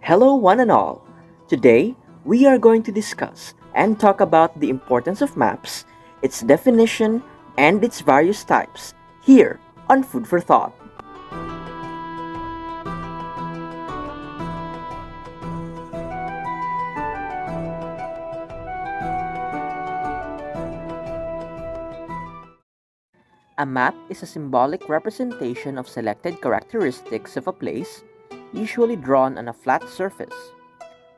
Hello, one and all. Today, we are going to discuss and talk about the importance of maps, its definition, and its various types here on Food for Thought. A map is a symbolic representation of selected characteristics of a place, usually drawn on a flat surface.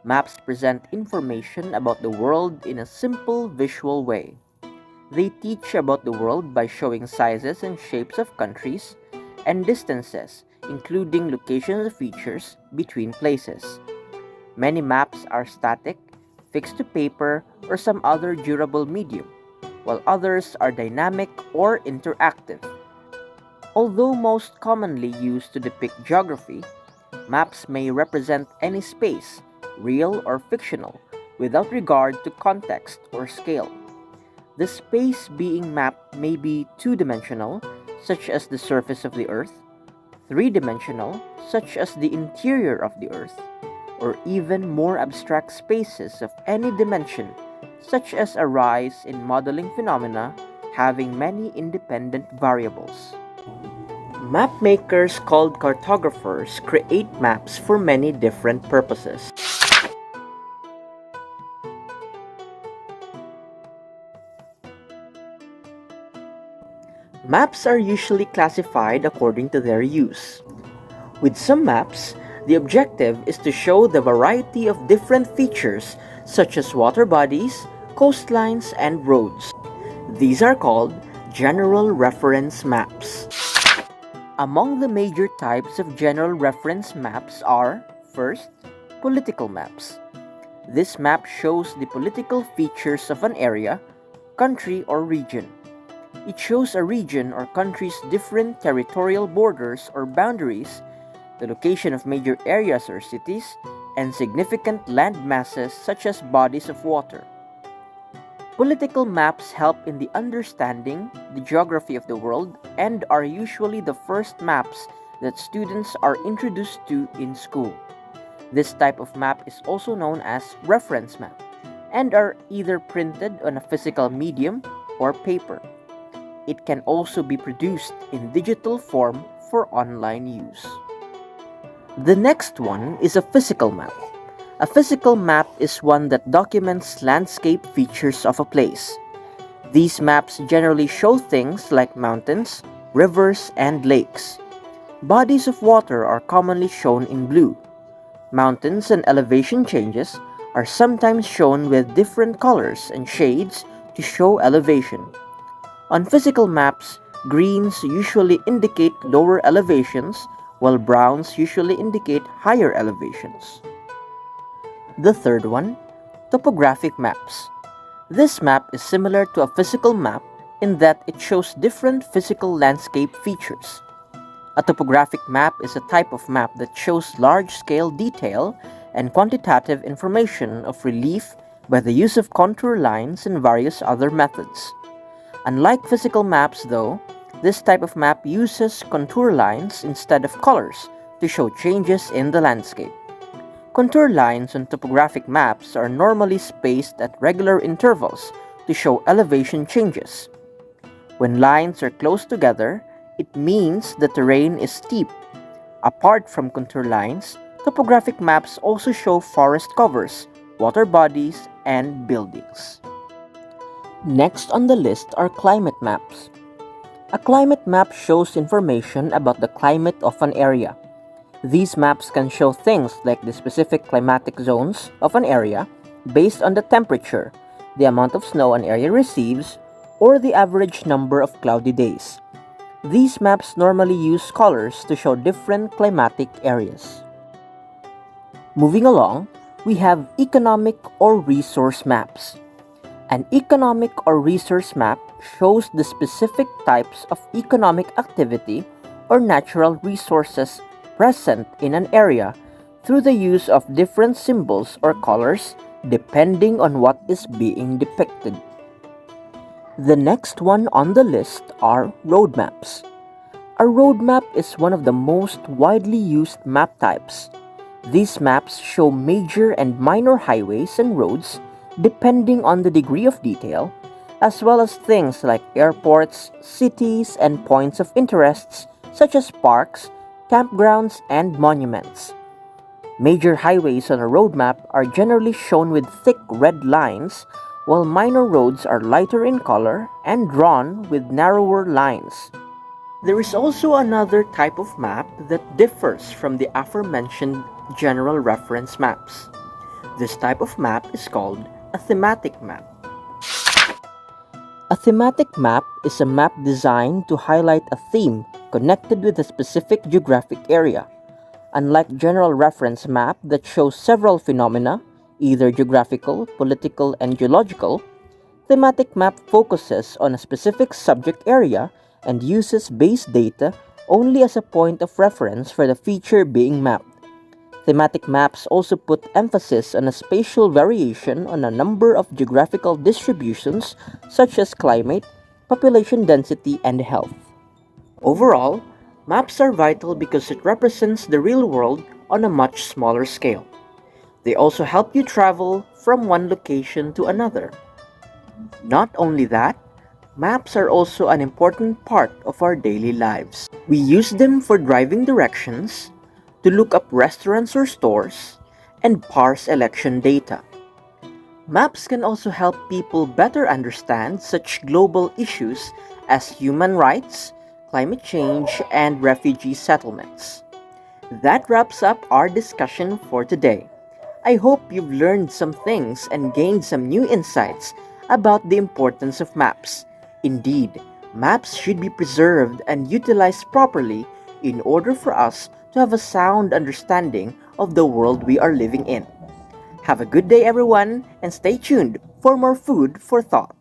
Maps present information about the world in a simple visual way. They teach about the world by showing sizes and shapes of countries and distances, including location features between places. Many maps are static, fixed to paper, or some other durable medium, while others are dynamic or interactive. Although most commonly used to depict geography, maps may represent any space, real or fictional, without regard to context or scale. The space being mapped may be two-dimensional, such as the surface of the Earth, three-dimensional, such as the interior of the Earth, or even more abstract spaces of any dimension, such as a rise in modeling phenomena having many independent variables. Mapmakers called cartographers create maps for many different purposes. Maps are usually classified according to their use. With some maps, the objective is to show the variety of different features such as water bodies, coastlines, and roads. These are called general reference maps. Among the major types of general reference maps are, first, political maps. This map shows the political features of an area, country, or region. It shows a region or country's different territorial borders or boundaries, the location of major areas or cities, and significant land masses such as bodies of water. Political maps help in the understanding the geography of the world and are usually the first maps that students are introduced to in school. This type of map is also known as reference map and are either printed on a physical medium or paper. It can also be produced in digital form for online use. The next one is a physical map. A physical map is one that documents landscape features of a place. These maps generally show things like mountains, rivers, and lakes. Bodies of water are commonly shown in blue. Mountains and elevation changes are sometimes shown with different colors and shades to show elevation. On physical maps, greens usually indicate lower elevations, while browns usually indicate higher elevations. The third one, topographic maps. This map is similar to a physical map in that it shows different physical landscape features. A topographic map is a type of map that shows large-scale detail and quantitative information of relief by the use of contour lines and various other methods. Unlike physical maps though, this type of map uses contour lines instead of colors to show changes in the landscape. Contour lines on topographic maps are normally spaced at regular intervals to show elevation changes. When lines are close together, it means the terrain is steep. Apart from contour lines, topographic maps also show forest covers, water bodies, and buildings. Next on the list are climate maps. A climate map shows information about the climate of an area. These maps can show things like the specific climatic zones of an area based on the temperature, the amount of snow an area receives, or the average number of cloudy days. These maps normally use colors to show different climatic areas. Moving along, we have economic or resource maps. An economic or resource map shows the specific types of economic activity or natural resources present in an area through the use of different symbols or colors depending on what is being depicted. The next one on the list are road maps. A road map is one of the most widely used map types. These maps show major and minor highways and roads depending on the degree of detail, as well as things like airports, cities, and points of interests such as parks, campgrounds, and monuments. Major highways on a road map are generally shown with thick red lines, while minor roads are lighter in color and drawn with narrower lines. There is also another type of map that differs from the aforementioned general reference maps. This type of map is called a thematic map. A thematic map is a map designed to highlight a theme connected with a specific geographic area. Unlike general reference map that shows several phenomena, either geographical, political, and geological, thematic map focuses on a specific subject area and uses base data only as a point of reference for the feature being mapped. Thematic maps also put emphasis on a spatial variation on a number of geographical distributions such as climate, population density, and health. Overall, maps are vital because it represents the real world on a much smaller scale. They also help you travel from one location to another. Not only that, maps are also an important part of our daily lives. We use them for driving directions, to look up restaurants or stores, and parse election data. Maps can also help people better understand such global issues as human rights, climate change, and refugee settlements. That wraps up our discussion for today. I hope you've learned some things and gained some new insights about the importance of maps. Indeed, maps should be preserved and utilized properly in order for us to have a sound understanding of the world we are living in. Have a good day, everyone, and stay tuned for more food for thought.